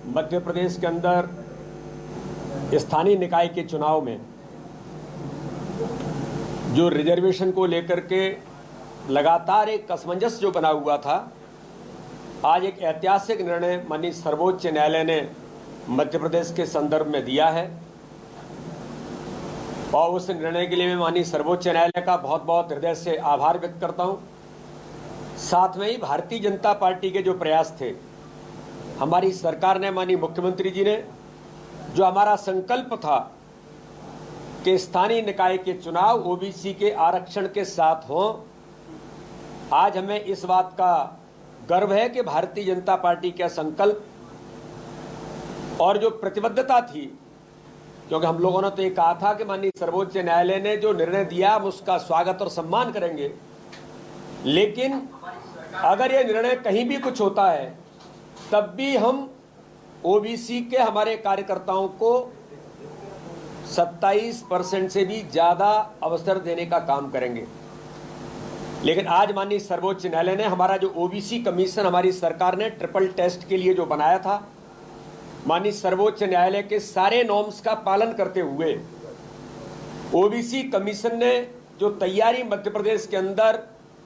मध्य प्रदेश के अंदर स्थानीय निकाय के चुनाव में जो रिजर्वेशन को लेकर के लगातार एक असमंजस जो बना हुआ था, आज एक ऐतिहासिक निर्णय माननीय सर्वोच्च न्यायालय ने मध्य प्रदेश के संदर्भ में दिया है और उस निर्णय के लिए मैं माननीय सर्वोच्च न्यायालय का बहुत बहुत हृदय से आभार व्यक्त करता हूं। साथ में ही भारतीय जनता पार्टी के जो प्रयास थे, हमारी सरकार ने, माननीय मुख्यमंत्री जी ने, जो हमारा संकल्प था कि स्थानीय निकाय के चुनाव ओबीसी के आरक्षण के साथ हों, आज हमें इस बात का गर्व है कि भारतीय जनता पार्टी का संकल्प और जो प्रतिबद्धता थी, क्योंकि हम लोगों ने तो ये कहा था कि माननीय सर्वोच्च न्यायालय ने जो निर्णय दिया हम उसका स्वागत और सम्मान करेंगे, लेकिन अगर ये निर्णय कहीं भी कुछ होता है तब भी हम ओबीसी के हमारे कार्यकर्ताओं को 27% से भी ज़्यादा अवसर देने का काम करेंगे। लेकिन आज माननीय सर्वोच्च न्यायालय ने हमारा जो ओबीसी कमीशन हमारी सरकार ने ट्रिपल टेस्ट के लिए जो बनाया था, माननीय सर्वोच्च न्यायालय के सारे नॉर्म्स का पालन करते हुए ओबीसी कमीशन ने जो तैयारी मध्य प्रदेश के अंदर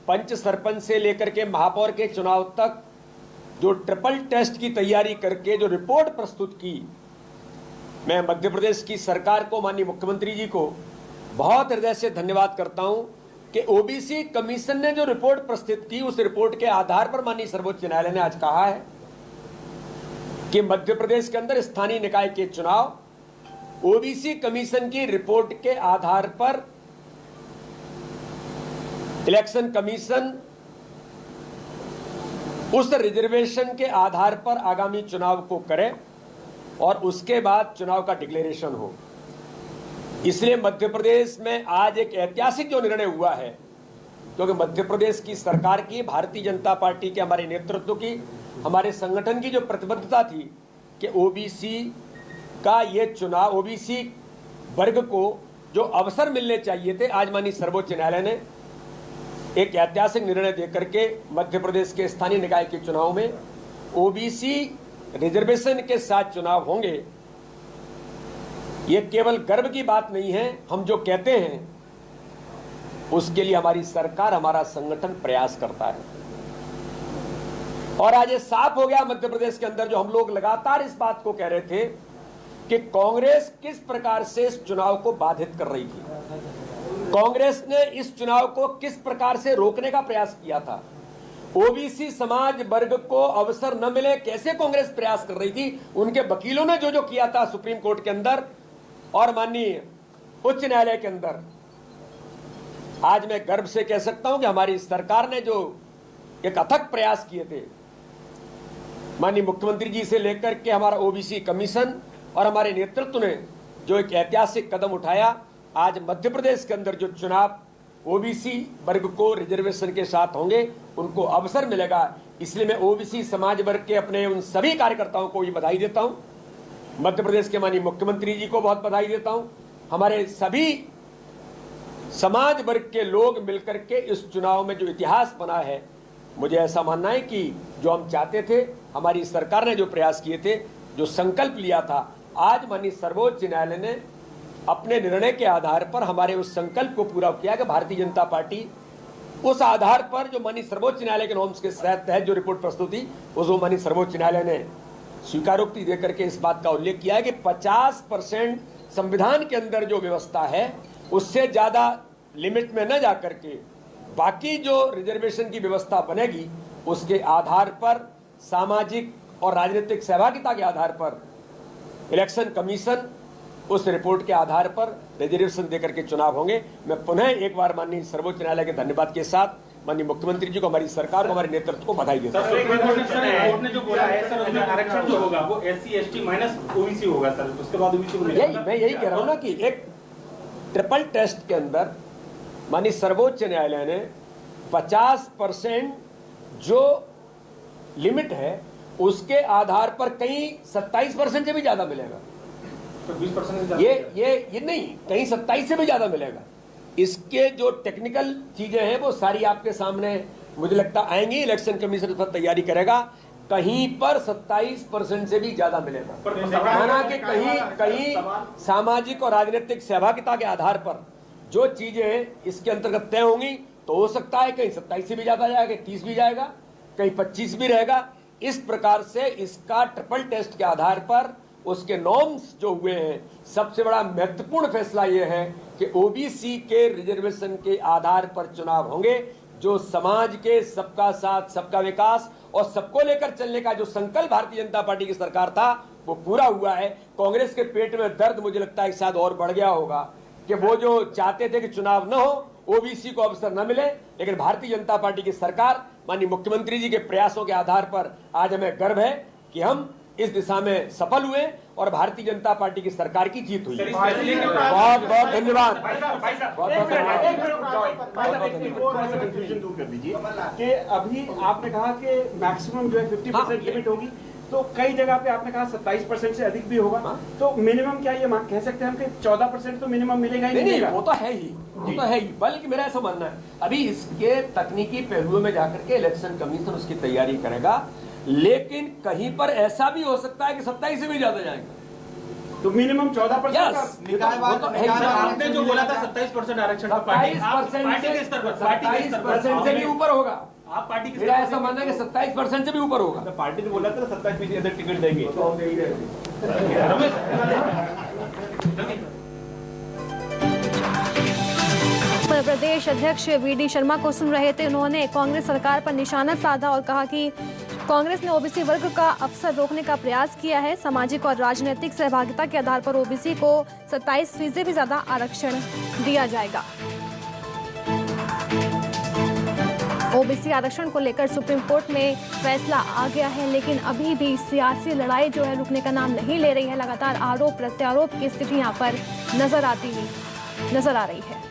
पंच सरपंच से लेकर के महापौर के चुनाव तक जो ट्रिपल टेस्ट की तैयारी करके जो रिपोर्ट प्रस्तुत की, मैं मध्य प्रदेश की सरकार को, माननीय मुख्यमंत्री जी को बहुत हृदय से धन्यवाद करता हूं कि ओबीसी कमीशन ने जो रिपोर्ट प्रस्तुत की, उस रिपोर्ट के आधार पर माननीय सर्वोच्च न्यायालय ने आज कहा है कि मध्य प्रदेश के अंदर स्थानीय निकाय के चुनाव ओबीसी कमीशन की रिपोर्ट के आधार पर इलेक्शन कमीशन उस रिजर्वेशन के आधार पर आगामी चुनाव को करे और उसके बाद चुनाव का डिक्लेरेशन हो। इसलिए मध्य प्रदेश में आज एक ऐतिहासिक जो निर्णय हुआ है, क्योंकि मध्य प्रदेश की सरकार की, भारतीय जनता पार्टी के हमारे नेतृत्व की, हमारे संगठन की जो प्रतिबद्धता थी कि ओबीसी का ये चुनाव, ओबीसी वर्ग को जो अवसर मिलने चाहिए थे, आज माननीय सर्वोच्च न्यायालय ने एक ऐतिहासिक निर्णय देकर के मध्य प्रदेश के स्थानीय निकाय के चुनाव में ओबीसी रिजर्वेशन के साथ चुनाव होंगे। ये केवल गर्व की बात नहीं है, हम जो कहते हैं उसके लिए हमारी सरकार, हमारा संगठन प्रयास करता है। और आज ये साफ हो गया मध्य प्रदेश के अंदर, जो हम लोग लगातार इस बात को कह रहे थे कि कांग्रेस किस प्रकार से इस चुनाव को बाधित कर रही थी, कांग्रेस ने इस चुनाव को किस प्रकार से रोकने का प्रयास किया था, ओबीसी समाज वर्ग को अवसर न मिले कैसे कांग्रेस प्रयास कर रही थी, उनके वकीलों ने जो जो किया था सुप्रीम कोर्ट के अंदर और माननीय उच्च न्यायालय के अंदर, आज मैं गर्व से कह सकता हूं कि हमारी सरकार ने जो एक अथक प्रयास किए थे, माननीय मुख्यमंत्री जी से लेकर के हमारा ओबीसी कमीशन और हमारे नेतृत्व ने जो एक ऐतिहासिक कदम उठाया, आज मध्य प्रदेश के अंदर जो चुनाव ओबीसी वर्ग को रिजर्वेशन के साथ होंगे, उनको अवसर मिलेगा। इसलिए मैं ओबीसी समाज वर्ग के अपने उन सभी कार्यकर्ताओं को ये बधाई देता हूं, मध्य प्रदेश के माननीय मुख्यमंत्री जी को बहुत बधाई देता हूं, हमारे सभी समाज वर्ग के लोग मिलकर के इस चुनाव में जो इतिहास बना है, मुझे ऐसा मानना है कि जो हम चाहते थे, हमारी सरकार ने जो प्रयास किए थे, जो संकल्प लिया था, आज माननीय सर्वोच्च न्यायालय ने अपने निर्णय के आधार पर हमारे उस संकल्प को पूरा किया कि भारतीय जनता पार्टी उस आधार पर जो माननीय सर्वोच्च न्यायालय के नॉर्म्स के तहत जो रिपोर्ट प्रस्तुत थी, उसको माननीय सर्वोच्च न्यायालय ने स्वीकारोक्ति देकर के इस बात का उल्लेख किया है कि 50% संविधान के अंदर जो व्यवस्था है उससे ज्यादा लिमिट में न जाकर के बाकी जो रिजर्वेशन की व्यवस्था बनेगी, उसके आधार पर, सामाजिक और राजनीतिक सहभागिता के आधार पर इलेक्शन कमीशन उस रिपोर्ट के आधार पर रिजर्वेशन देकर के चुनाव होंगे। मैं पुनः एक बार माननीय सर्वोच्च न्यायालय के धन्यवाद के साथ माननीय मुख्यमंत्री जी को, हमारी सरकार को, हमारे नेतृत्व को बधाई देता हूं। कोर्ट ने जो बोला है सर, उसमें आरक्षण जो होगा वो SC ST माइनस ओबीसी होगा सर, उसके बाद ओबीसी को मिलेगा। मैं यही कह रहा हूं ना कि एक ट्रिपल टेस्ट के अंदर माननीय सर्वोच्च न्यायालय ने 50% जो लिमिट है उसके आधार पर कहीं 27% से भी ज्यादा मिलेगा, तो 20% ये नहीं, कहीं 27 से भी ज्यादा मिलेगा। इसके जो टेक्निकल चीजें हैं वो सारी आपके सामने मुझे लगता आएंगी, इलेक्शन कमीशन पर तैयारी करेगा। कहीं पर 27% से भी ज्यादा मिलेगा। माना कि कहीं सामाजिक और राजनीतिक सहभागिता के आधार पर जो चीजें इसके अंतर्गत तय होंगी तो हो सकता है कहीं 27 से भी ज्यादा जाएगा, 30 भी जाएगा, कहीं 25 भी रहेगा। इस प्रकार से इसका ट्रिपल टेस्ट के आधार पर उसके नॉर्म्स जो हुए हैं, सबसे बड़ा महत्वपूर्ण फैसला यह है कि ओबीसी के रिजर्वेशन के आधार पर चुनाव होंगे, जो समाज के सबका साथ सबका विकास और सबको लेकर चलने का जो संकल्प भारतीय जनता पार्टी की सरकार था वो पूरा हुआ है। कांग्रेस के पेट में दर्द मुझे लगता है शायद और बढ़ गया होगा कि वो जो चाहते थे कि चुनाव न हो, ओबीसी को अवसर न मिले, लेकिन भारतीय जनता पार्टी की सरकार माननीय मुख्यमंत्री जी के प्रयासों के आधार पर आज हमें गर्व है कि हम इस दिशा में सफल हुए और भारतीय जनता पार्टी की सरकार की जीत हुई। बहुत बहुत धन्यवाद। कंफ्यूजन दूर कर दीजिए कि अभी आपने कहा कि मैक्सिमम जो है 50% लिमिट होगी, तो कई जगह पे आपने कहा 27% से अधिक भी होगा, तो मिनिमम क्या ये कह सकते हैं हम कि 14% तो मिनिमम मिलेगा ही नहीं, वो तो है ही, वो तो है ही। बल्कि मेरा ऐसा मानना है अभी इसके तकनीकी पहलुओं में जाकर के इलेक्शन कमीशन उसकी तैयारी करेगा, लेकिन कहीं पर ऐसा भी हो सकता है कि 27 से भी ज्यादा जाएगा। तो मिनिमम 14% आपने जो बोला था 27% आरक्षण, 27% से भी ऊपर होगा। आप पार्टी मेरा ऐसा मानना है कि 27% से भी ऊपर होगा। पार्टी ने बोला था 27 में से अधिक टिकट देंगे, तो हम यही रहेंगे। उत्तर प्रदेश अध्यक्ष वीडी शर्मा को सुन रहे थे। उन्होंने कांग्रेस सरकार पर निशाना साधा और कहा कि कांग्रेस ने ओबीसी वर्ग का अवसर रोकने का प्रयास किया है। सामाजिक और राजनीतिक सहभागिता के आधार पर ओबीसी को 27% भी ज्यादा आरक्षण दिया जाएगा। ओबीसी आरक्षण को लेकर सुप्रीम कोर्ट में फैसला आ गया है, लेकिन अभी भी सियासी लड़ाई जो है रुकने का नाम नहीं ले रही है। लगातार आरोप प्रत्यारोप की स्थिति यहाँ पर नजर आ रही है।